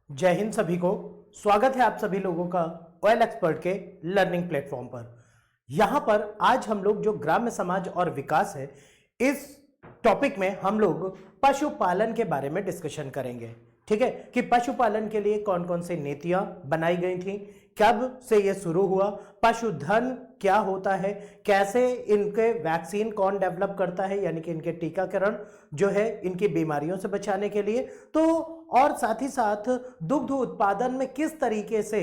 जय हिंद सभी को। स्वागत है आप सभी लोगों का ऑयल एक्सपर्ट के लर्निंग प्लेटफॉर्म पर। यहां पर आज हम लोग जो ग्राम्य समाज और विकास है, इस टॉपिक में हम लोग पशुपालन के बारे में डिस्कशन करेंगे। ठीक है कि पशुपालन के लिए कौन कौन सी नीतियां बनाई गई थी, कब से ये शुरू हुआ, पशुधन क्या होता है, कैसे इनके वैक्सीन कौन डेवलप करता है, यानी कि इनके टीकाकरण जो है इनकी बीमारियों से बचाने के लिए, तो और साथ ही साथ दुग्ध उत्पादन में किस तरीके से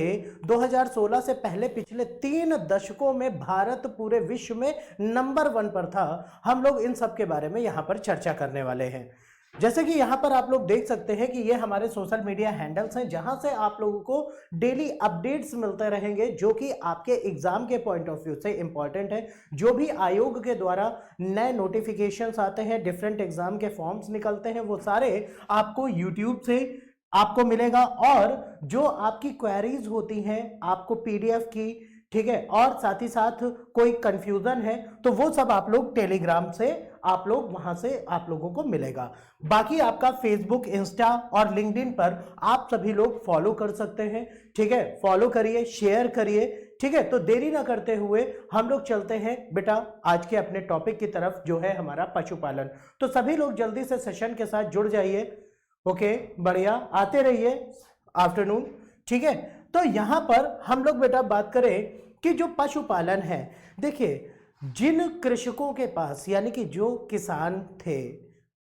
2016 से पहले पिछले 3 दशकों में भारत पूरे विश्व में नंबर 1 पर था। हम लोग इन सब के बारे में यहां पर चर्चा करने वाले हैं। जैसे कि यहां पर आप लोग देख सकते हैं कि ये हमारे सोशल मीडिया हैंडल्स हैं, जहां से आप लोगों को डेली अपडेट्स मिलते रहेंगे, जो कि आपके एग्जाम के पॉइंट ऑफ व्यू से इंपॉर्टेंट है। जो भी आयोग के द्वारा नए नोटिफिकेशंस आते हैं, डिफरेंट एग्जाम के फॉर्म्स निकलते हैं, वो सारे आपको यूट्यूब से आपको मिलेगा। और जो आपकी क्वेरीज होती हैं आपको पीडीएफ की, ठीक है, और साथ ही साथ कोई कंफ्यूजन है तो वो सब आप लोग टेलीग्राम से आप लोग वहां से आप लोगों को मिलेगा। बाकी आपका फेसबुक, इंस्टा और लिंक्डइन पर आप सभी लोग फॉलो कर सकते हैं। ठीक है, फॉलो करिए, शेयर करिए। ठीक है, तो देरी ना करते हुए हम लोग चलते हैं बेटा आज के अपने टॉपिक की तरफ, जो है हमारा पशुपालन। तो सभी लोग जल्दी से सेशन के साथ जुड़ जाइए। ओके, बढ़िया, आते रहिए आफ्टरनून। ठीक है, तो यहां पर हम लोग बेटा बात करें कि जो पशुपालन है, देखिए जिन कृषकों के पास, यानी कि जो किसान थे,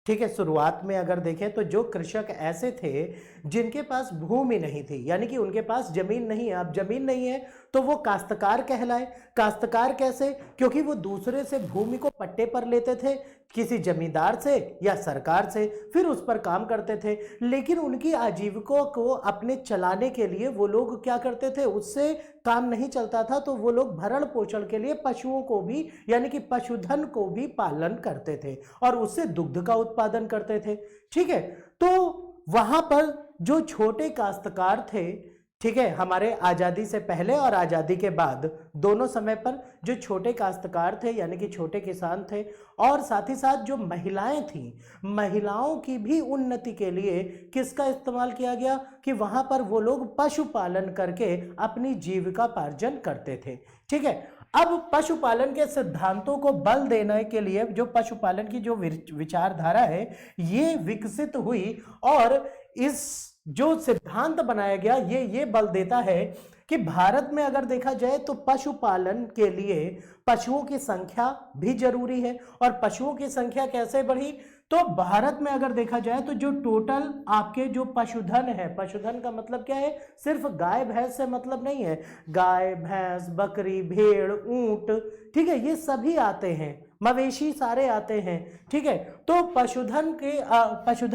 ठीक है, शुरुआत में अगर देखें तो जो कृषक ऐसे थे जिनके पास भूमि नहीं थी, यानी कि उनके पास जमीन नहीं है। अब जमीन नहीं है तो वो काश्तकार कहलाए। काश्तकार कैसे? क्योंकि वो दूसरे से भूमि को पट्टे पर लेते थे, किसी जमींदार से या सरकार से, फिर उस पर काम करते थे। लेकिन उनकी आजीविका को अपने चलाने के लिए वो लोग क्या करते थे, उससे काम नहीं चलता था तो वो लोग भरण पोषण के लिए पशुओं को भी, यानी कि पशुधन को भी पालन करते थे और उससे दुग्ध का उत्पादन करते थे। ठीक है, तो वहां पर जो छोटे काश्तकार थे, ठीक है, हमारे आजादी से पहले और आजादी के बाद दोनों समय पर जो छोटे काश्तकार थे, यानी कि छोटे किसान थे, और साथ ही साथ जो महिलाएं थीं, महिलाओं की भी उन्नति के लिए किसका इस्तेमाल किया गया कि वहां पर वो लोग पशुपालन करके अपनी जीविकापार्जन करते थे। ठीक है, अब पशुपालन के सिद्धांतों को बल देने के लिए जो पशुपालन की जो विचारधारा है ये विकसित हुई, और इस जो सिद्धांत बनाया गया ये बल देता है कि भारत में अगर देखा जाए तो पशुपालन के लिए पशुओं की संख्या भी जरूरी है। और पशुओं की संख्या कैसे बढ़ी, तो भारत में अगर देखा जाए तो जो टोटल आपके जो पशुधन है, पशुधन का मतलब क्या है, सिर्फ गाय भैंस से मतलब नहीं है। गाय, भैंस, बकरी, भेड़, ऊंट, ठीक है, ये सभी आते हैं, मवेशी सारे आते हैं। ठीक है, तो पशुधन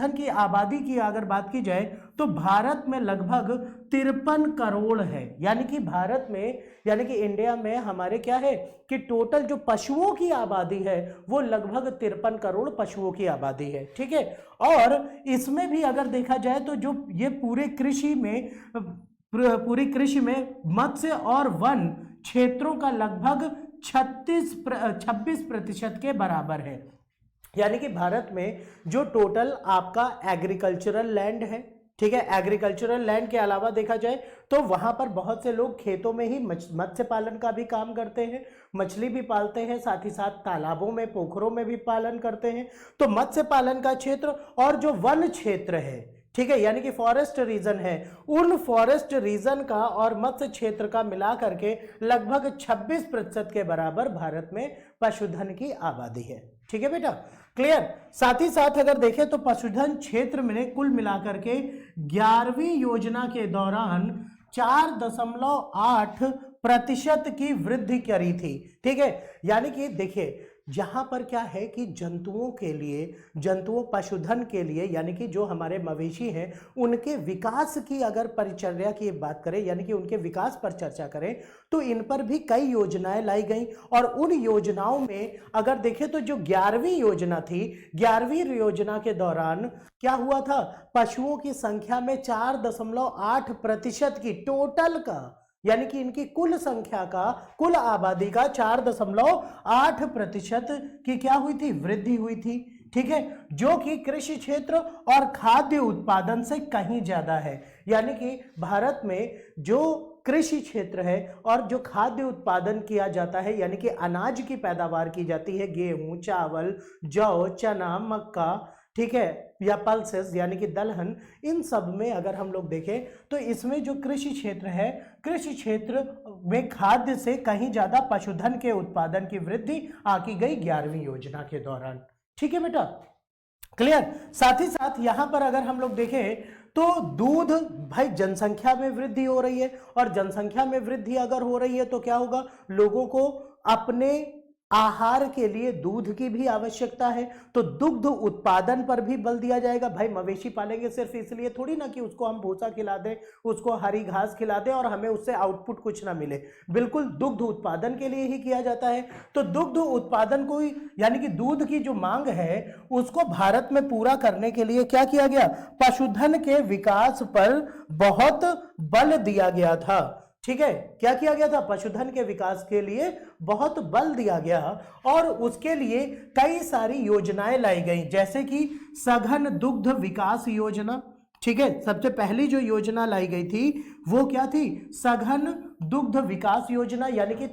की आबादी की अगर बात की जाए तो भारत में लगभग 53 करोड़ है। यानी कि भारत में, यानी कि इंडिया में हमारे क्या है कि टोटल जो पशुओं की आबादी है वो लगभग 53 करोड़ पशुओं की आबादी है। ठीक है, और इसमें भी अगर देखा जाए तो जो ये पूरी कृषि में मत्स्य और वन क्षेत्रों का लगभग 26% के बराबर है। यानी कि भारत में जो टोटल आपका एग्रीकल्चरल लैंड है, ठीक है, एग्रीकल्चरल लैंड के अलावा देखा जाए तो वहां पर बहुत से लोग खेतों में ही मत्स्य पालन का भी काम करते हैं, मछली भी पालते हैं, साथ ही साथ तालाबों में, पोखरों में भी पालन करते हैं। तो मत्स्य पालन का क्षेत्र और जो वन क्षेत्र है, ठीक है, यानी कि फॉरेस्ट रीजन है, उन फॉरेस्ट रीजन का और मत्स्य क्षेत्र का मिला करके लगभग 26% के बराबर भारत में पशुधन की आबादी है। ठीक है बेटा, क्लियर। साथ ही साथ अगर देखें तो पशुधन क्षेत्र में कुल मिलाकर के 11वीं योजना के दौरान 4.8% की वृद्धि करी थी। ठीक है, यानी कि देखिए जहां पर क्या है कि जंतुओं पशुधन के लिए, यानी कि जो हमारे मवेशी हैं उनके विकास की अगर परिचर्या की बात करें, यानी कि उनके विकास पर चर्चा करें, तो इन पर भी कई योजनाएं लाई गई। और उन योजनाओं में अगर देखें तो जो 11वीं योजना थी, 11वीं योजना के दौरान क्या हुआ था, पशुओं की संख्या में 4.8% की टोटल का, यानी कि इनकी कुल संख्या का, कुल आबादी का 4.8% की क्या हुई थी, वृद्धि हुई थी। ठीक है, जो कि कृषि क्षेत्र और खाद्य उत्पादन से कहीं ज्यादा है। यानी कि भारत में जो कृषि क्षेत्र है और जो खाद्य उत्पादन किया जाता है, यानी कि अनाज की पैदावार की जाती है, गेहूं, चावल, जौ, चना, मक्का, ठीक है, या पल्सेस यानी कि दलहन, इन सब में अगर हम लोग देखें तो इसमें जो कृषि क्षेत्र है, कृषि क्षेत्र में खाद्य से कहीं ज्यादा पशुधन के उत्पादन की वृद्धि आकी गई 11वीं योजना के दौरान। ठीक है बेटा, क्लियर। साथ ही साथ यहां पर अगर हम लोग देखें तो दूध, भाई जनसंख्या में वृद्धि हो रही है, और जनसंख्या में वृद्धि अगर हो रही है तो क्या होगा, लोगों को अपने आहार के लिए दूध की भी आवश्यकता है, तो दुग्ध उत्पादन पर भी बल दिया जाएगा। भाई मवेशी पालेंगे सिर्फ इसलिए थोड़ी ना कि उसको हम भूसा खिला दें, उसको हरी घास खिला दें और हमें उससे आउटपुट कुछ ना मिले, बिल्कुल दुग्ध उत्पादन के लिए ही किया जाता है। तो दुग्ध उत्पादन को, यानी कि दूध की जो मांग है उसको भारत में पूरा करने के लिए क्या किया गया, पशुधन के विकास पर बहुत बल दिया गया था। ठीक है, क्या किया गया था, पशुधन के विकास के लिए बहुत बल दिया गया, और उसके लिए कई सारी योजनाएं लाई गई, जैसे कि सघन दुग्ध विकास योजना। ठीक है, सबसे पहली जो योजना लाई गई थी वो क्या थी, सघन दुग्ध विकास योजना, यानी कि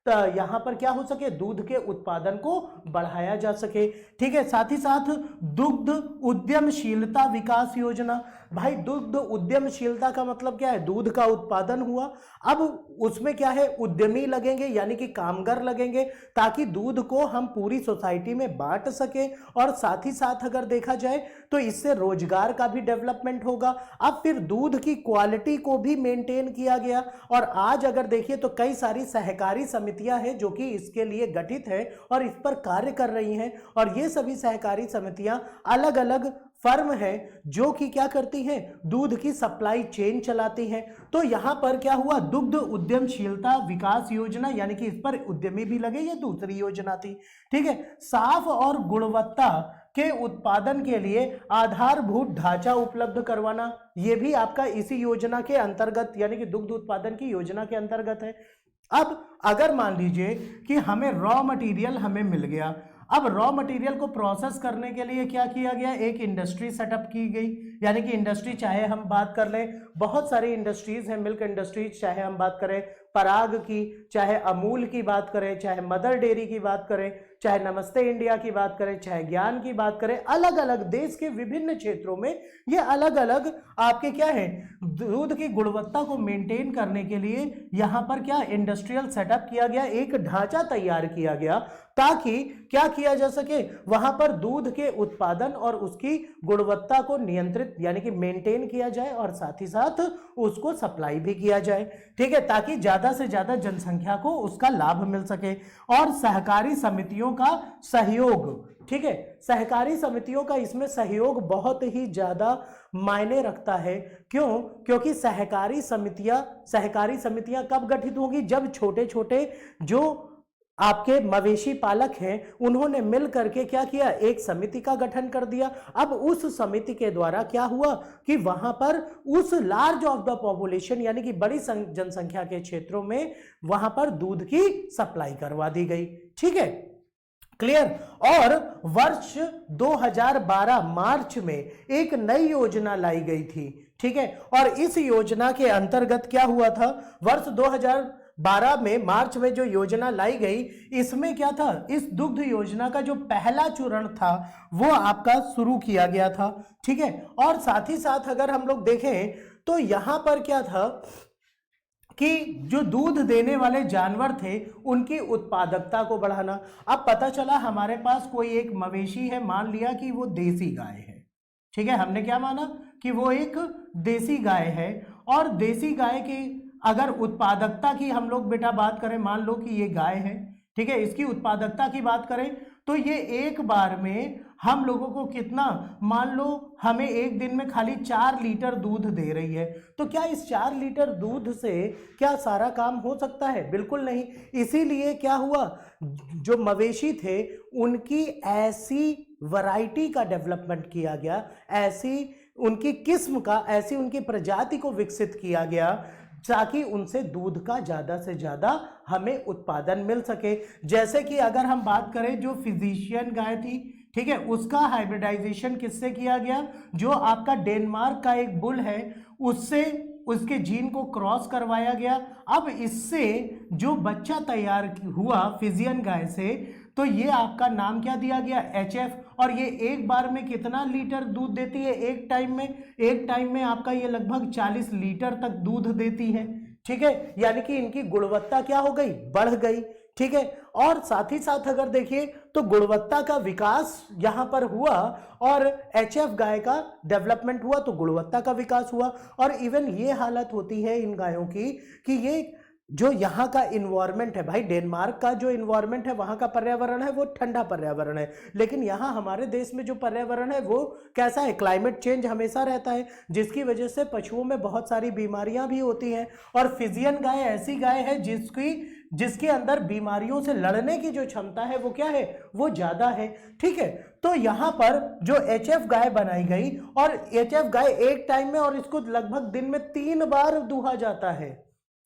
यहां पर क्या हो सके, दूध के उत्पादन को बढ़ाया जा सके। ठीक है, साथ ही साथ दुग्ध उद्यमशीलता विकास योजना। भाई दुग्ध उद्यमशीलता का मतलब क्या है, दूध का उत्पादन हुआ, अब उसमें क्या है, उद्यमी लगेंगे, यानी कि कामगार लगेंगे, ताकि दूध को हम पूरी सोसाइटी में बांट सके, और साथ ही साथ अगर देखा जाए तो इससे रोजगार का भी डेवलपमेंट होगा। अब फिर दूध की क्वालिटी को भी मेंटेन किया गया, और आज अगर देखिए तो कई सारी सहकारी समितियां हैं जो कि इसके लिए गठित है और इस पर कार्य कर रही हैं, और ये सभी सहकारी समितियां अलग अलग फर्म है जो कि क्या करती हैं, दूध की सप्लाई चेन चलाती हैं। तो यहां पर क्या हुआ, दुग्ध उद्यमशीलता विकास योजना, यानी कि इस पर उद्यमी भी लगे, ये दूसरी योजना थी। ठीक है, साफ और गुणवत्ता के उत्पादन के लिए आधारभूत ढांचा उपलब्ध करवाना, यह भी आपका इसी योजना के अंतर्गत, यानी कि दुग्ध उत्पादन की योजना के अंतर्गत है। अब अगर मान लीजिए कि हमें रॉ मटेरियल हमें मिल गया, अब रॉ मटेरियल को प्रोसेस करने के लिए क्या किया गया, एक इंडस्ट्री सेटअप की गई, यानी कि इंडस्ट्री चाहे हम बात कर लें, बहुत सारी इंडस्ट्रीज हैं, मिल्क इंडस्ट्रीज, चाहे हम बात करें पराग की, चाहे अमूल की बात करें, चाहे मदर डेयरी की बात करें, चाहे नमस्ते इंडिया की बात करें, चाहे ज्ञान की बात करें, अलग अलग देश के विभिन्न क्षेत्रों में ये अलग अलग आपके क्या है, दूध की गुणवत्ता को मेंटेन करने के लिए यहाँ पर क्या इंडस्ट्रियल सेटअप किया गया, एक ढांचा तैयार किया गया, ताकि क्या किया जा सके, वहां पर दूध के उत्पादन और उसकी गुणवत्ता को नियंत्रित यानी कि मेंटेन किया जाए, और साथ ही साथ उसको सप्लाई भी किया जाए। ठीक है, ताकि ज्यादा से ज्यादा जनसंख्या को उसका लाभ मिल सके। और सहकारी समितियों का सहयोग, ठीक है, सहकारी समितियों का इसमें सहयोग बहुत ही ज्यादा मायने रखता है। क्यों? क्योंकि सहकारी समितियां कब गठित होंगी, जब छोटे छोटे जो आपके मवेशी पालक हैं उन्होंने मिल करके क्या किया, एक समिति का गठन कर दिया। अब उस समिति के द्वारा क्या हुआ कि वहां पर उस लार्ज ऑफ द पॉपुलेशन यानी कि बड़ी जनसंख्या के क्षेत्रों में वहां पर दूध की सप्लाई करवा दी गई। ठीक है, क्लियर। और वर्ष 2012 मार्च में एक नई योजना लाई गई थी। ठीक है, और इस योजना के अंतर्गत क्या हुआ था, वर्ष 2012 में मार्च में जो योजना लाई गई, इसमें क्या था, इस दुग्ध योजना का जो पहला चरण था वो आपका शुरू किया गया था। ठीक है, और साथ ही साथ अगर हम लोग देखें तो यहां पर क्या था कि जो दूध देने वाले जानवर थे उनकी उत्पादकता को बढ़ाना। अब पता चला हमारे पास कोई एक मवेशी है, मान लिया कि वो देसी गाय है। ठीक है, हमने क्या माना कि वो एक देसी गाय है, और देसी गाय की अगर उत्पादकता की हम लोग बेटा बात करें, मान लो कि ये गाय है, ठीक है, इसकी उत्पादकता की बात करें तो ये एक बार में हम लोगों को कितना, मान लो हमें एक दिन में खाली 4 लीटर दूध दे रही है, तो क्या इस 4 लीटर दूध से क्या सारा काम हो सकता है? बिल्कुल नहीं। इसीलिए क्या हुआ, जो मवेशी थे उनकी ऐसी वैरायटी का डेवलपमेंट किया गया, ऐसी उनकी किस्म का, ऐसी उनकी प्रजाति को विकसित किया गया ताकि उनसे दूध का ज़्यादा से ज़्यादा हमें उत्पादन मिल सके। जैसे कि अगर हम बात करें जो फिजिशियन गाय थी, ठीक है, उसका हाइब्रिडाइजेशन किससे किया गया, जो आपका डेनमार्क का एक बुल है उससे उसके जीन को क्रॉस करवाया गया। अब इससे जो बच्चा तैयार हुआ फिजियन गाय से, तो ये आपका नाम क्या दिया गया, HF। और ये एक बार में कितना लीटर दूध देती है, एक टाइम में आपका ये लगभग 40 लीटर तक दूध देती है। ठीक है, यानी कि इनकी गुणवत्ता क्या हो गई, बढ़ गई। ठीक है, और साथ ही साथ अगर देखिए तो गुणवत्ता का विकास यहां पर हुआ और HF गाय का डेवलपमेंट हुआ तो गुणवत्ता का विकास हुआ। और इवन ये हालत होती है इन गायों की कि ये जो यहाँ का इन्वायरमेंट है भाई, डेनमार्क का जो इन्वायरमेंट है वहाँ का पर्यावरण है वो ठंडा पर्यावरण है, लेकिन यहाँ हमारे देश में जो पर्यावरण है वो कैसा है, क्लाइमेट चेंज हमेशा रहता है, जिसकी वजह से पशुओं में बहुत सारी बीमारियां भी होती हैं। और फिजियन गाय ऐसी गाय है जिसके अंदर बीमारियों से लड़ने की जो क्षमता है वो क्या है, वो ज्यादा है। ठीक है, तो यहाँ पर जो HF गाय बनाई गई, और HF गाय एक टाइम में, और इसको लगभग दिन में 3 बार दूहा जाता है,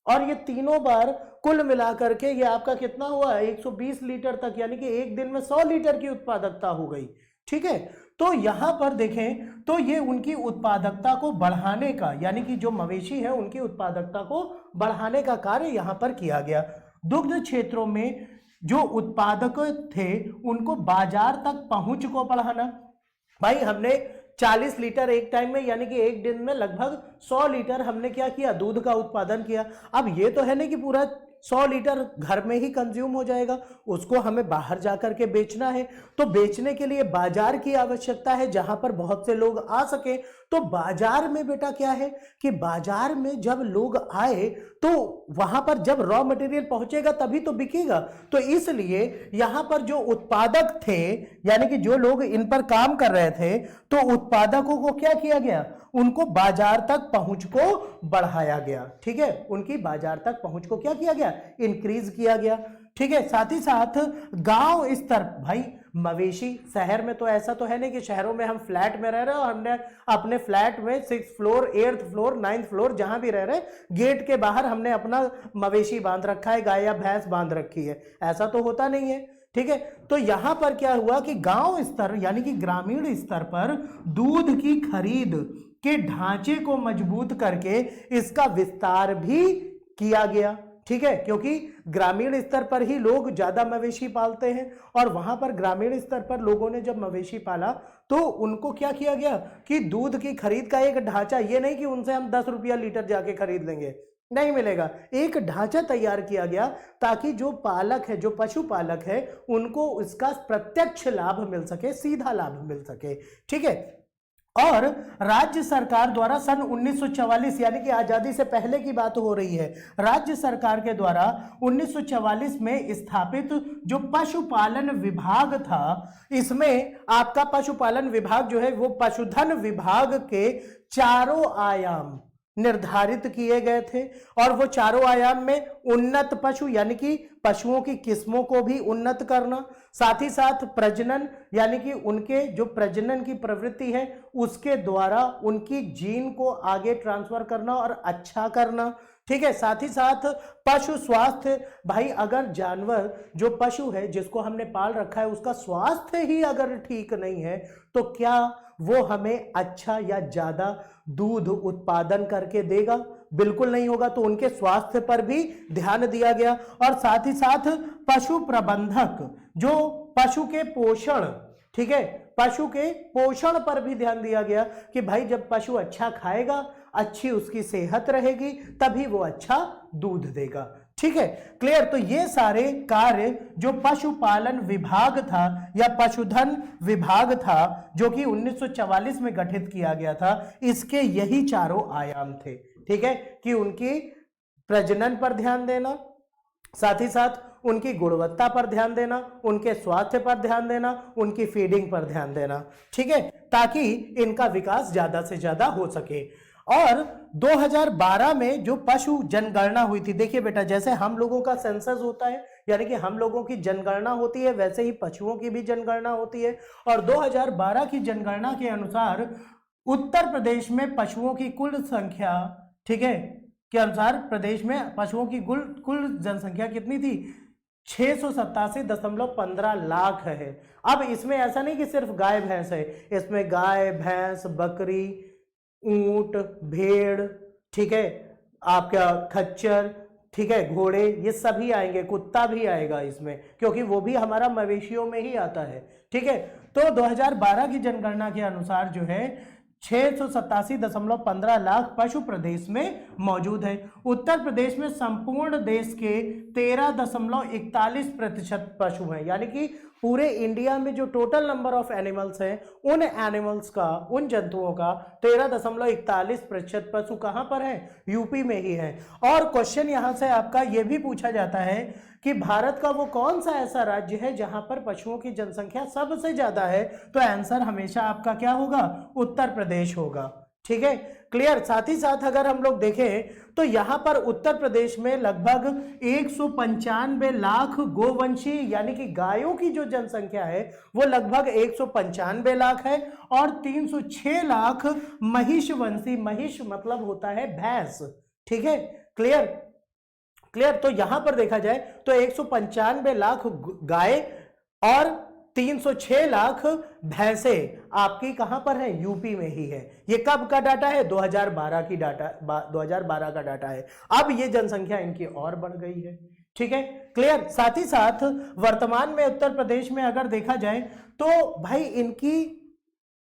और ये तीनों बार कुल मिलाकर के ये आपका कितना हुआ, 120 लीटर तक, यानी कि एक दिन में 100 लीटर की उत्पादकता हो गई। ठीक है, तो यहां पर देखें तो ये उनकी उत्पादकता को बढ़ाने का, यानी कि जो मवेशी है उनकी उत्पादकता को बढ़ाने का कार्य यहां पर किया गया। दुग्ध क्षेत्रों में जो उत्पादक थे उनको बाजार तक पहुंच को बढ़ाना। भाई हमने 40 लीटर एक टाइम में, यानी कि एक दिन में लगभग 100 लीटर हमने क्या किया, दूध का उत्पादन किया। अब ये तो है नहीं कि पूरा 100 लीटर घर में ही कंज्यूम हो जाएगा, उसको हमें बाहर जाकर के बेचना है, तो बेचने के लिए बाजार की आवश्यकता है जहां पर बहुत से लोग आ सके। तो बाजार में बेटा क्या है कि बाजार में जब लोग आए तो वहां पर जब रॉ मटेरियल पहुंचेगा तभी तो बिकेगा। तो इसलिए यहां पर जो उत्पादक थे, यानी कि जो लोग इन पर काम कर रहे थे, तो उत्पादकों को क्या किया गया, उनको बाजार तक पहुंच को बढ़ाया गया। ठीक है, उनकी बाजार तक पहुंच को क्या किया गया, इंक्रीज किया गया। ठीक है, साथ ही साथ गांव स्तर, भाई मवेशी शहर में तो ऐसा तो है नहीं कि शहरों में हम फ्लैट में रह रहे हैं और हमने अपने फ्लैट में 6th floor 8th floor 9th floor जहां भी रह रहे हैं गेट के बाहर हमने अपना मवेशी बांध रखा है, गाय या भैंस बांध रखी है, ऐसा तो होता नहीं है। ठीक है, तो यहां पर क्या हुआ कि गांव स्तर यानी कि ग्रामीण स्तर पर दूध की खरीद के ढांचे को मजबूत करके इसका विस्तार भी किया गया। ठीक है, क्योंकि ग्रामीण स्तर पर ही लोग ज्यादा मवेशी पालते हैं, और वहां पर ग्रामीण स्तर पर लोगों ने जब मवेशी पाला तो उनको क्या किया गया कि दूध की खरीद का एक ढांचा, ये नहीं कि उनसे हम 10 रुपया लीटर जाके खरीद लेंगे, नहीं मिलेगा, एक ढांचा तैयार किया गया ताकि जो पालक है, जो पशुपालक है, उनको इसका प्रत्यक्ष लाभ मिल सके, सीधा लाभ मिल सके। ठीक है, और राज्य सरकार द्वारा सन 1944, यानी कि आजादी से पहले की बात हो रही है, राज्य सरकार के द्वारा 1944 में स्थापित जो पशुपालन विभाग था, इसमें आपका पशुपालन विभाग जो है वो पशुधन विभाग के चारों आयाम निर्धारित किए गए थे, और वो चारों आयाम में उन्नत पशु यानी कि पशुओं की किस्मों को भी उन्नत करना, साथ ही साथ प्रजनन यानी कि उनके जो प्रजनन की प्रवृत्ति है उसके द्वारा उनकी जीन को आगे ट्रांसफर करना और अच्छा करना। ठीक है, साथ ही साथ पशु स्वास्थ्य, भाई अगर जानवर जो पशु है जिसको हमने पाल रखा है उसका स्वास्थ्य ही अगर ठीक नहीं है तो क्या वो हमें अच्छा या ज्यादा दूध उत्पादन करके देगा, बिल्कुल नहीं होगा। तो उनके स्वास्थ्य पर भी ध्यान दिया गया, और साथ ही साथ पशु प्रबंधक जो पशु के पोषण, ठीक है, पशु के पोषण पर भी ध्यान दिया गया कि भाई जब पशु अच्छा खाएगा, अच्छी उसकी सेहत रहेगी, तभी वो अच्छा दूध देगा। ठीक है, क्लियर। तो ये सारे कार्य जो पशुपालन विभाग था या पशुधन विभाग था जो कि 1944 में गठित किया गया था, इसके यही चारों आयाम थे। ठीक है, कि उनकी प्रजनन पर ध्यान देना, साथ ही साथ उनकी गुणवत्ता पर ध्यान देना, उनके स्वास्थ्य पर ध्यान देना, उनकी फीडिंग पर ध्यान देना। ठीक है, ताकि इनका विकास ज्यादा से ज्यादा हो सके। और 2012 में जो पशु जनगणना हुई थी, देखिए बेटा जैसे हम लोगों का सेंसस होता है यानी कि हम लोगों की जनगणना होती है, वैसे ही पशुओं की भी जनगणना होती है। और 2012 की जनगणना के अनुसार उत्तर प्रदेश में पशुओं की कुल संख्या, ठीक है, के अनुसार प्रदेश में पशुओं की कुल जनसंख्या कितनी थी, 687.15 लाख है। अब इसमें ऐसा नहीं कि सिर्फ गाय भैंस है, इसमें गाय भैंस बकरी ऊंट भेड़, ठीक है, आपका खच्चर, ठीक है, घोड़े, ये सभी आएंगे, कुत्ता भी आएगा इसमें क्योंकि वो भी हमारा मवेशियों में ही आता है। ठीक है, तो 2012 की जनगणना के अनुसार जो है 687.15 लाख पशु प्रदेश में मौजूद है। उत्तर प्रदेश में संपूर्ण देश के 13.41% पशु हैं, यानी कि पूरे इंडिया में जो टोटल नंबर ऑफ एनिमल्स हैं उन एनिमल्स का, उन जंतुओं का 13.41% पशु कहां पर है? यूपी में ही है। और क्वेश्चन यहां से आपका यह भी पूछा जाता है कि भारत का वो कौन सा ऐसा राज्य है जहां पर पशुओं की जनसंख्या सबसे ज्यादा है? तो आंसर हमेशा आपका क्या होगा? उत्तर प्रदेश होगा। ठीक है, क्लियर। साथ ही साथ अगर हम लोग देखें तो यहां पर उत्तर प्रदेश में लगभग 195 लाख गोवंशी यानी कि गायों की जो जनसंख्या है वो लगभग 195 लाख है और 306 लाख महिषवंशी, महिष मतलब होता है भैंस। ठीक है, क्लियर क्लियर। तो यहां पर देखा जाए तो 195 लाख गाय और 306 लाख भैंसे आपकी कहां पर है? यूपी में ही है। ये कब का डाटा है? 2012 की डाटा, 2012 का डाटा है। अब ये जनसंख्या इनकी और बढ़ गई है। ठीक है, क्लियर। साथ ही साथ वर्तमान में उत्तर प्रदेश में अगर देखा जाए तो भाई इनकी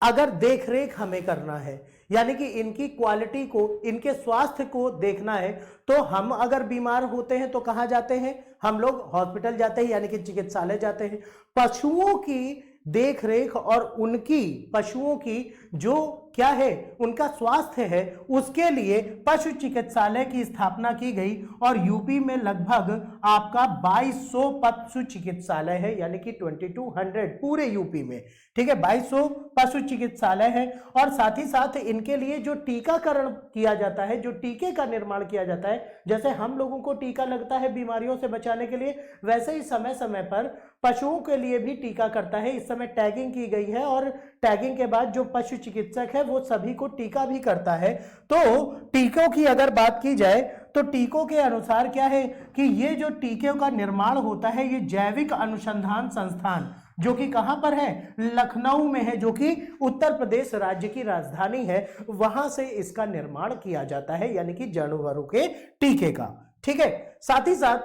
अगर देख रेख हमें करना है, यानी कि इनकी क्वालिटी को, इनके स्वास्थ्य को देखना है, तो हम अगर बीमार होते हैं तो कहां जाते हैं? हम लोग हॉस्पिटल जाते हैं, यानी कि चिकित्सालय जाते हैं। पशुओं की देख रेख और उनकी, पशुओं की जो क्या है, उनका स्वास्थ्य है, उसके लिए पशु चिकित्सालय की स्थापना की गई और यूपी में लगभग आपका 2200 पशु चिकित्सालय है, यानी कि 2200 पूरे यूपी में। ठीक है, 2200 पशु चिकित्सालय है। और साथ ही साथ इनके लिए जो टीकाकरण किया जाता है, जो टीके का निर्माण किया जाता है, जैसे हम लोगों को टीका लगता है बीमारियों से बचाने के लिए, वैसे ही समय समय पर पशुओं के लिए भी टीका करता है। इस समय टैगिंग की गई है और टैगिंग के बाद जो पशु चिकित्सक है वो सभी को टीका भी करता है। तो टीकों की अगर बात की जाए तो टीकों के अनुसार क्या है कि ये जो टीकों का निर्माण होता है ये जैविक अनुसंधान संस्थान, जो कि कहां पर है? लखनऊ में है, जो कि उत्तर प्रदेश राज्य की राजधानी है, वहां से इसका निर्माण किया जाता है, यानी कि जानवरों के टीके का। ठीक है, साथ ही साथ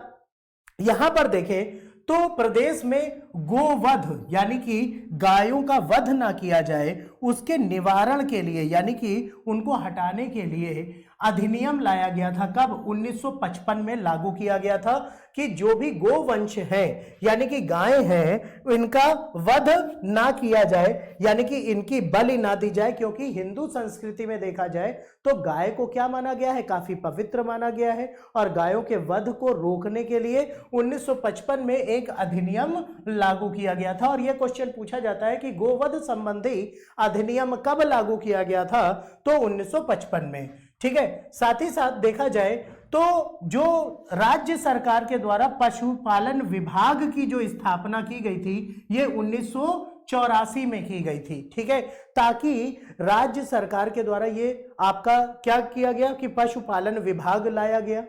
यहां पर देखें तो प्रदेश में गोवध यानी कि गायों का वध ना किया जाए उसके निवारण के लिए, यानी कि उनको हटाने के लिए अधिनियम लाया गया था। कब? 1955 में लागू किया गया था कि जो भी गोवंश है यानी कि गाय हैं, इनका वध ना किया जाए, यानी कि इनकी बलि ना दी जाए, क्योंकि हिंदू संस्कृति में देखा जाए तो गाय को क्या माना गया है? काफी पवित्र माना गया है। और गायों के वध को रोकने के लिए 1955 में एक अधिनियम लागू किया गया था। और यह क्वेश्चन पूछा जाता है कि गोवध संबंधी अधिनियम कब लागू किया गया था? तो 1955 में। ठीक है, साथ ही साथ देखा जाए तो जो राज्य सरकार के द्वारा पशुपालन विभाग की जो स्थापना की गई थी ये 1984 में की गई थी। ठीक है, ताकि राज्य सरकार के द्वारा ये आपका क्या किया गया कि पशुपालन विभाग लाया गया,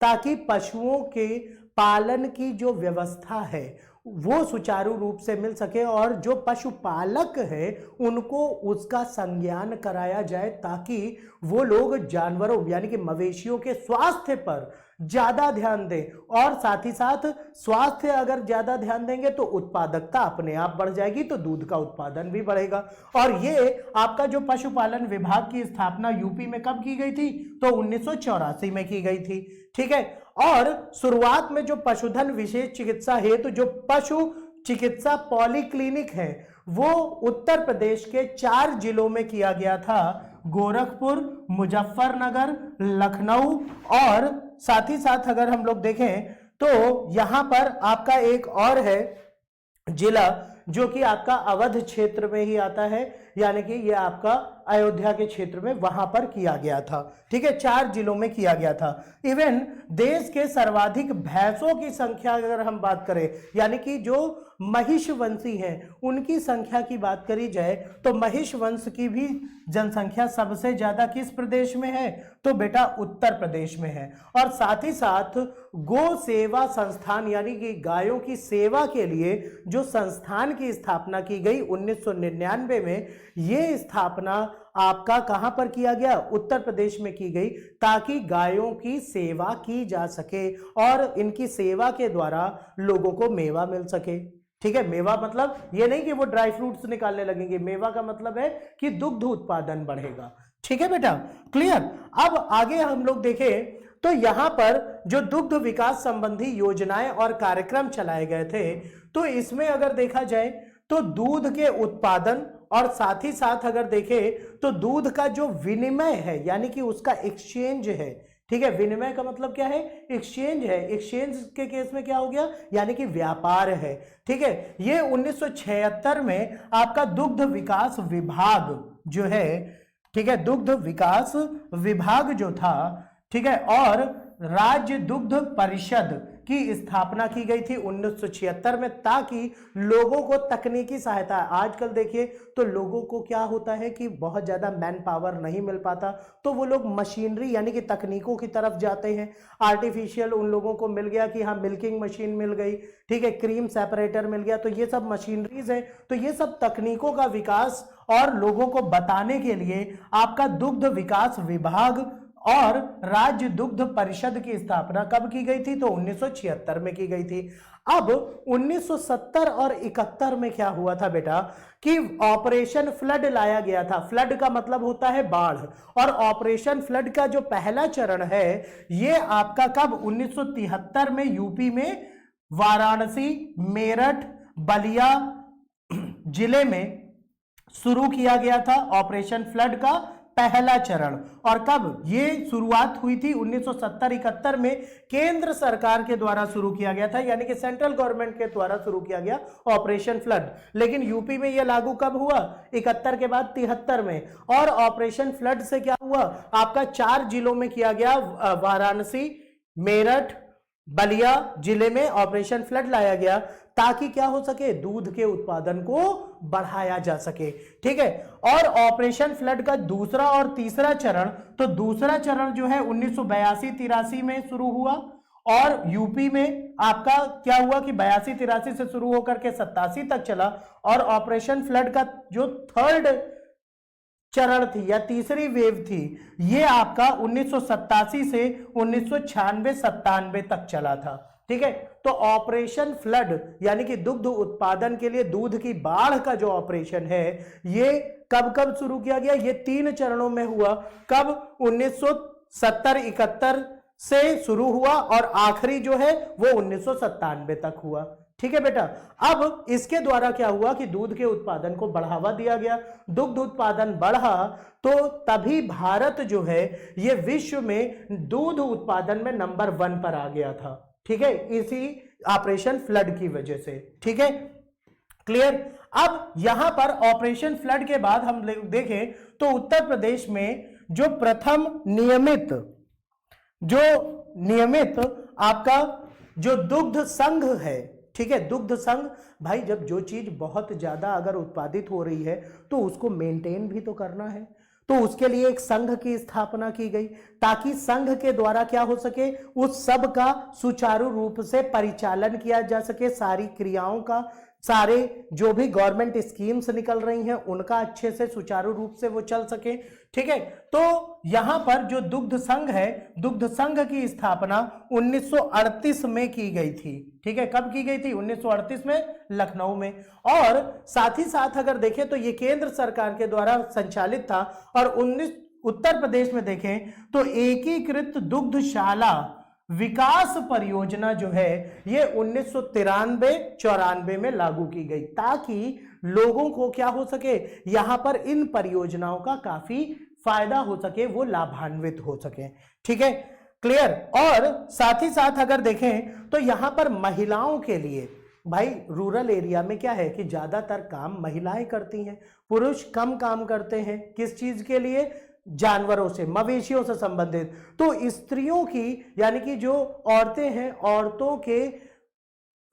ताकि पशुओं के पालन की जो व्यवस्था है वो सुचारू रूप से मिल सके और जो पशुपालक है उनको उसका संज्ञान कराया जाए, ताकि वो लोग जानवरों यानी कि मवेशियों के स्वास्थ्य पर ज्यादा ध्यान दें। और साथ ही साथ स्वास्थ्य अगर ज्यादा ध्यान देंगे तो उत्पादकता अपने आप बढ़ जाएगी, तो दूध का उत्पादन भी बढ़ेगा। और ये आपका जो पशुपालन विभाग की स्थापना यूपी में कब की गई थी? तो 1984 में की गई थी। ठीक है, और शुरुआत में जो पशुधन विशेष चिकित्सा हेतु जो पशु चिकित्सा पॉलीक्लिनिक है वो उत्तर प्रदेश के 4 जिलों में किया गया था, गोरखपुर, मुजफ्फरनगर, लखनऊ और साथ ही साथ अगर हम लोग देखें तो यहां पर आपका एक और है जिला जो कि आपका अवध क्षेत्र में ही आता है, यानी कि ये आपका अयोध्या के क्षेत्र में वहां पर किया गया था। ठीक है, 4 जिलों में किया गया था। इवन देश के सर्वाधिक भैंसों की संख्या अगर हम बात करें, यानी कि जो महिष वंशी हैं उनकी संख्या की बात करी जाए तो महिष वंश की भी जनसंख्या सबसे ज्यादा किस प्रदेश में है? तो बेटा उत्तर प्रदेश में है। और साथ ही साथ गो सेवा संस्थान यानी कि गायों की सेवा के लिए जो संस्थान की स्थापना की गई 1999 में, ये स्थापना आपका कहां पर किया गया? उत्तर प्रदेश में की गई, ताकि गायों की सेवा की जा सके और इनकी सेवा के द्वारा लोगों को मेवा मिल सके। ठीक है, मेवा मतलब ये नहीं कि वो ड्राई फ्रूट्स निकालने लगेंगे, मेवा का मतलब है कि दुग्ध उत्पादन बढ़ेगा। ठीक है बेटा, क्लियर। अब आगे हम लोग देखें तो यहां पर जो दुग्ध विकास संबंधी योजनाएं और कार्यक्रम चलाए गए थे, तो इसमें अगर देखा जाए तो दूध के उत्पादन और साथ ही साथ अगर देखें तो दूध का जो विनिमय है यानी कि उसका एक्सचेंज है। ठीक है, विनिमय का मतलब क्या है? एक्सचेंज है। एक्सचेंज के केस में क्या हो गया? यानी कि व्यापार है। ठीक है, ये 1976 में आपका दुग्ध विकास विभाग जो है, ठीक है, दुग्ध विकास विभाग जो था, ठीक है, और राज्य दुग्ध परिषद की स्थापना की गई थी 1976 में, ताकि लोगों को तकनीकी सहायता, आजकल देखिए तो लोगों को क्या होता है कि बहुत ज्यादा मैन पावर नहीं मिल पाता, तो वो लोग मशीनरी यानी कि तकनीकों की तरफ जाते हैं। आर्टिफिशियल उन लोगों को मिल गया कि हाँ मिल्किंग मशीन मिल गई, ठीक है, क्रीम सेपरेटर मिल गया, तो ये सब मशीनरीज है। तो ये सब तकनीकों का विकास और लोगों को बताने के लिए आपका दुग्ध विकास विभाग और राज्य दुग्ध परिषद की स्थापना कब की गई थी? तो 1976 में की गई थी। अब 1970 और 71 में क्या हुआ था बेटा कि ऑपरेशन फ्लड लाया गया था। फ्लड का मतलब होता है बाढ़, और ऑपरेशन फ्लड का जो पहला चरण है ये आपका कब? 1973 में यूपी में वाराणसी, मेरठ, बलिया जिले में शुरू किया गया था ऑपरेशन फ्लड का पहला चरण। और कब ये शुरुआत हुई थी? 1970-71 में केंद्र सरकार के द्वारा शुरू किया गया था, यानी कि सेंट्रल गवर्नमेंट के द्वारा शुरू किया गया ऑपरेशन फ्लड। लेकिन यूपी में यह लागू कब हुआ? 71 के बाद 73 में। और ऑपरेशन फ्लड से क्या हुआ? आपका 4 जिलों में किया गया, वाराणसी, मेरठ, बलिया जिले में ऑपरेशन फ्लड लाया गया, ताकि क्या हो सके? दूध के उत्पादन को बढ़ाया जा सके। ठीक है, और ऑपरेशन फ्लड का दूसरा और तीसरा चरण, तो दूसरा चरण जो है 1982-83 में शुरू हुआ, और यूपी में आपका क्या हुआ कि 82-83 से शुरू होकर के 87 तक चला। और ऑपरेशन फ्लड का जो थर्ड चरण थी या तीसरी वेव थी, ये आपका 1987 से 1996-97 तक चला था। ठीक है, तो ऑपरेशन फ्लड यानी कि दुग्ध उत्पादन के लिए दूध की बाढ़ का जो ऑपरेशन है, ये कब कब शुरू किया गया? ये 3 चरणों में हुआ। कब? 1970-71 से शुरू हुआ और आखिरी जो है वो 1997 तक हुआ। ठीक है बेटा, अब इसके द्वारा क्या हुआ कि दूध के उत्पादन को बढ़ावा दिया गया। दुग्ध उत्पादन बढ़ा तो तभी भारत जो है ये विश्व में दूध उत्पादन में नंबर 1 पर आ गया था। ठीक है, इसी ऑपरेशन फ्लड की वजह से। ठीक है, क्लियर। अब यहां पर ऑपरेशन फ्लड के बाद हम देखें तो उत्तर प्रदेश में जो प्रथम नियमित आपका जो दुग्ध संघ है, ठीक है, दुग्ध संघ, भाई जब जो चीज बहुत ज्यादा अगर उत्पादित हो रही है तो उसको मेंटेन भी तो करना है, तो उसके लिए एक संघ की स्थापना की गई, ताकि संघ के द्वारा क्या हो सके? उस सब का सुचारू रूप से परिचालन किया जा सके, सारी क्रियाओं का, सारे जो भी गवर्नमेंट स्कीम्स निकल रही हैं उनका अच्छे से सुचारू रूप से वो चल सके। ठीक है, तो यहां पर जो दुग्ध संघ है, दुग्ध संघ की स्थापना 1938 में की गई थी। ठीक है, कब की गई थी? 1938 में, लखनऊ में। और साथ ही साथ अगर देखें तो ये केंद्र सरकार के द्वारा संचालित था। और उत्तर प्रदेश में देखें तो एकीकृत दुग्धशाला विकास परियोजना जो है ये 1993-94 में लागू की गई, ताकि लोगों को क्या हो सके? यहां पर इन परियोजनाओं का काफी फायदा हो सके, वो लाभान्वित हो सके। ठीक है, क्लियर। और साथ ही साथ अगर देखें तो यहां पर महिलाओं के लिए, भाई रूरल एरिया में क्या है कि ज्यादातर काम महिलाएं करती हैं, पुरुष कम काम करते हैं। किस चीज के लिए? जानवरों से, मवेशियों से संबंधित। तो स्त्रियों की यानी कि जो औरतें हैं, औरतों के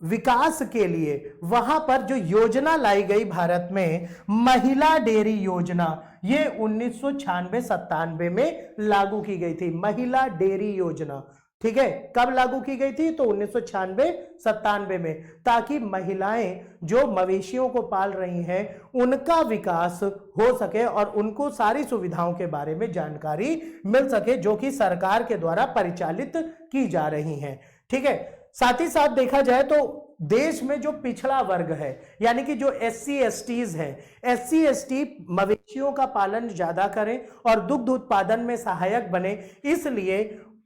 विकास के लिए वहां पर जो योजना लाई गई भारत में, महिला डेयरी योजना, ये 1996-97 में लागू की गई थी। महिला डेयरी योजना, ठीक है, कब लागू की गई थी? तो 1996-97 में, ताकि महिलाएं जो मवेशियों को पाल रही हैं उनका विकास हो सके और उनको सारी सुविधाओं के बारे में जानकारी मिल सके जो कि सरकार के द्वारा परिचालित की जा रही हैं। ठीक है, साथ ही साथ देखा जाए तो देश में जो पिछड़ा वर्ग है यानी कि जो SC STs है, SC ST मवेशियों का पालन ज्यादा करें और दुग्ध उत्पादन में सहायक बने, इसलिए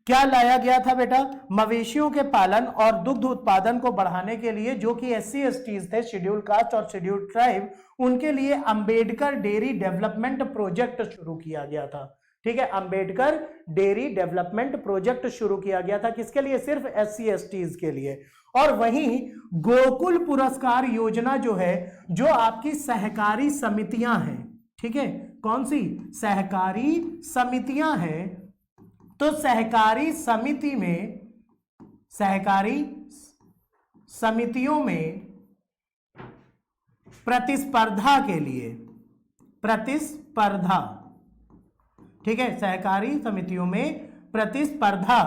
क्या लाया गया था बेटा? मवेशियों के पालन और दुग्ध उत्पादन को बढ़ाने के लिए जो कि SC STs थे, शेड्यूल कास्ट और शेड्यूल ट्राइब, उनके लिए अंबेडकर डेयरी डेवलपमेंट प्रोजेक्ट शुरू किया गया था। ठीक है, अंबेडकर डेयरी डेवलपमेंट प्रोजेक्ट शुरू किया गया था। किसके लिए? सिर्फ SC STs के लिए। और वहीं गोकुल पुरस्कार योजना जो है, जो आपकी सहकारी समितियां हैं, ठीक है, कौन सी? सहकारी समितियां हैं। तो सहकारी समितियों में प्रतिस्पर्धा के लिए, ठीक है, सहकारी समितियों में प्रतिस्पर्धा,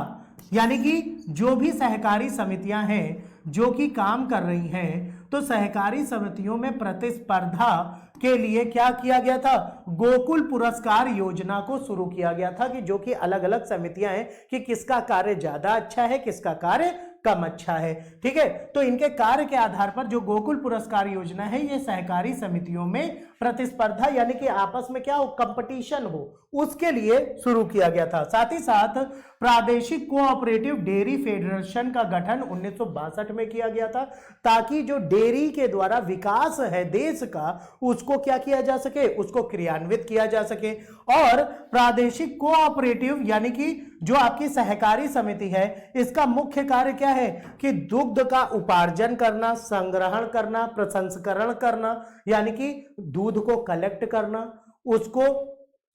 यानी कि जो भी सहकारी समितियां हैं जो कि काम कर रही हैं, तो सहकारी समितियों में प्रतिस्पर्धा के लिए क्या किया गया था? गोकुल पुरस्कार योजना को शुरू किया गया था, कि जो कि अलग अलग समितियां हैं कि किसका कार्य ज्यादा अच्छा है, किसका कार्य कम अच्छा है। ठीक है, तो इनके कार्य के आधार पर जो गोकुल पुरस्कार योजना है, ये सहकारी समितियों में प्रतिस्पर्धा यानी कि आपस में क्या हो, कंपटीशन हो, उसके लिए शुरू किया गया था। साथ ही साथ प्रादेशिक कोऑपरेटिव डेयरी फेडरेशन का गठन 1962 में किया गया था, ताकि जो डेयरी के द्वारा विकास है देश का, उसको क्या किया जा सके, उसको क्रियान्वित किया जा सके। और प्रादेशिक कोऑपरेटिव यानी कि जो आपकी सहकारी समिति है, इसका मुख्य कार्य क्या है कि दुग्ध का उपार्जन करना, संग्रहण करना, प्रसंस्करण करना, यानी कि दूध को कलेक्ट करना, उसको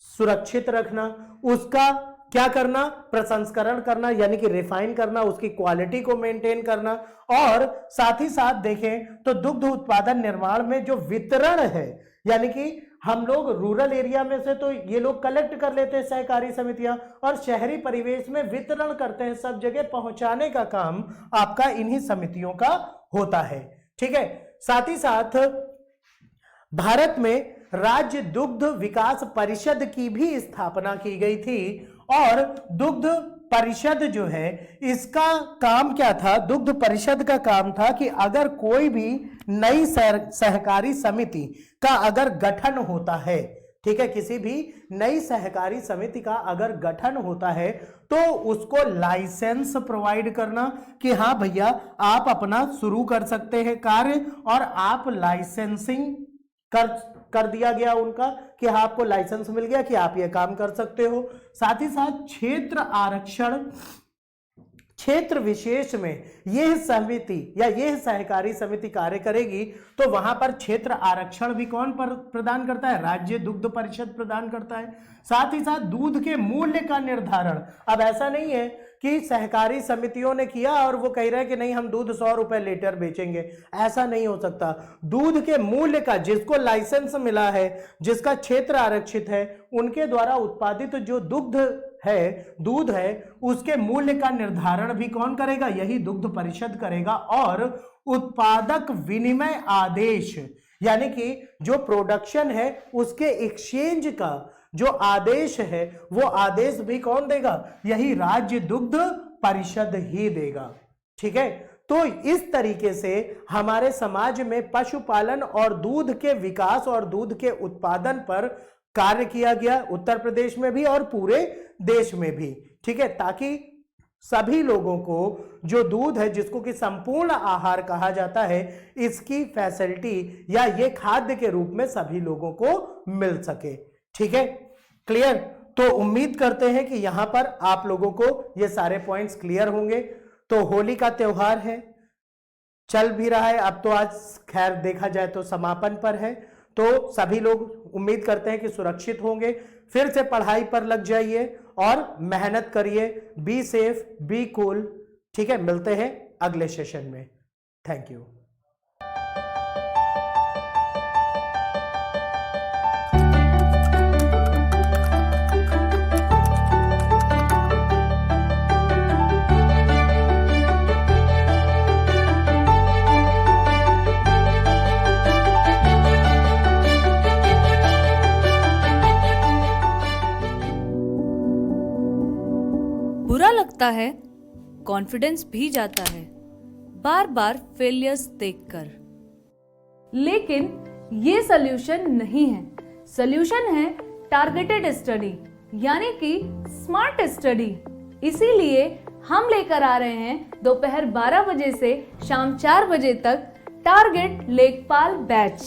सुरक्षित रखना, उसका क्या करना, प्रसंस्करण करना यानी कि रिफाइन करना, उसकी क्वालिटी को मेंटेन करना। और साथ ही साथ देखें तो दुग्ध उत्पादन निर्माण में जो वितरण है, यानी कि हम लोग रूरल एरिया में से तो ये लोग कलेक्ट कर लेते हैं सहकारी समितियां, और शहरी परिवेश में वितरण करते हैं, सब जगह पहुंचाने का काम आपका इन्हीं समितियों का होता है। ठीक है, साथ ही साथ भारत में राज्य दुग्ध विकास परिषद की भी स्थापना की गई थी। और दुग्ध परिषद जो है, इसका काम क्या था? दुग्ध परिषद का काम था कि अगर कोई भी नई सहकारी समिति का अगर गठन होता है, ठीक है, किसी भी नई सहकारी समिति का अगर गठन होता है, तो उसको लाइसेंस प्रोवाइड करना कि हाँ भैया आप अपना शुरू कर सकते हैं कार्य, और आप लाइसेंसिंग कर दिया गया उनका कि हाँ आपको लाइसेंस मिल गया कि आप ये काम कर सकते हो। साथ ही साथ क्षेत्र आरक्षण, क्षेत्र विशेष में यह समिति या यह सहकारी समिति कार्य करेगी, तो वहां पर क्षेत्र आरक्षण भी कौन प्रदान करता है? राज्य दुग्ध परिषद प्रदान करता है। साथ ही साथ दूध के मूल्य का निर्धारण, अब ऐसा नहीं है कि सहकारी समितियों ने किया और वो कह रहे हैं कि नहीं हम दूध 100 रुपए लीटर बेचेंगे, ऐसा नहीं हो सकता। दूध के मूल्य का, जिसको लाइसेंस मिला है, जिसका क्षेत्र आरक्षित है, उनके द्वारा उत्पादित जो दुग्ध है, दूध है, उसके मूल्य का निर्धारण भी कौन करेगा? यही दुग्ध परिषद करेगा। और उत्पादक विनिमय आदेश यानी कि जो प्रोडक्शन है उसके एक्सचेंज का जो आदेश है, वो आदेश भी कौन देगा? यही राज्य दुग्ध परिषद ही देगा। ठीक है, तो इस तरीके से हमारे समाज में पशुपालन और दूध के विकास और दूध के उत्पादन पर कार्य किया गया, उत्तर प्रदेश में भी और पूरे देश में भी। ठीक है, ताकि सभी लोगों को जो दूध है, जिसको कि संपूर्ण आहार कहा जाता है, इसकी फैसिलिटी या ये खाद्य के रूप में सभी लोगों को मिल सके। ठीक है, क्लियर? तो उम्मीद करते हैं कि यहां पर आप लोगों को ये सारे पॉइंट्स क्लियर होंगे। तो होली का त्योहार है, चल भी रहा है, अब तो आज खैर देखा जाए तो समापन पर है। तो सभी लोग उम्मीद करते हैं कि सुरक्षित होंगे। फिर से पढ़ाई पर लग जाइए और मेहनत करिए। Be safe, be cool. ठीक है, मिलते हैं अगले सेशन में। Thank you. बुरा लगता है, कॉन्फिडेंस भी जाता है बार बार फेलियर्स देखकर। लेकिन ये सल्यूशन नहीं है। सल्यूशन है टारगेटेड स्टडी, यानी कि स्मार्ट स्टडी। इसीलिए हम लेकर आ रहे हैं दोपहर 12 बजे से शाम 4 बजे तक टारगेट लेखपाल बैच,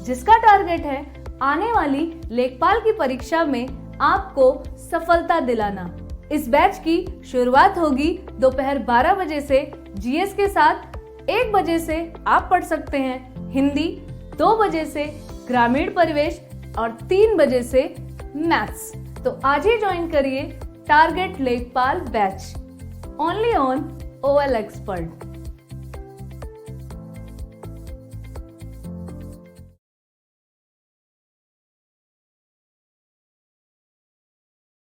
जिसका टारगेट है आने वाली लेखपाल की परीक्षा में आपको सफलता दिलाना। इस बैच की शुरुआत होगी दोपहर 12 बजे से जीएस के साथ। 1 बजे से आप पढ़ सकते हैं हिंदी, 2 बजे से ग्रामीण परिवेश और 3 बजे से मैथ्स। तो आज ही ज्वाइन करिए टारगेट लेखपाल batch, only on OL Expert।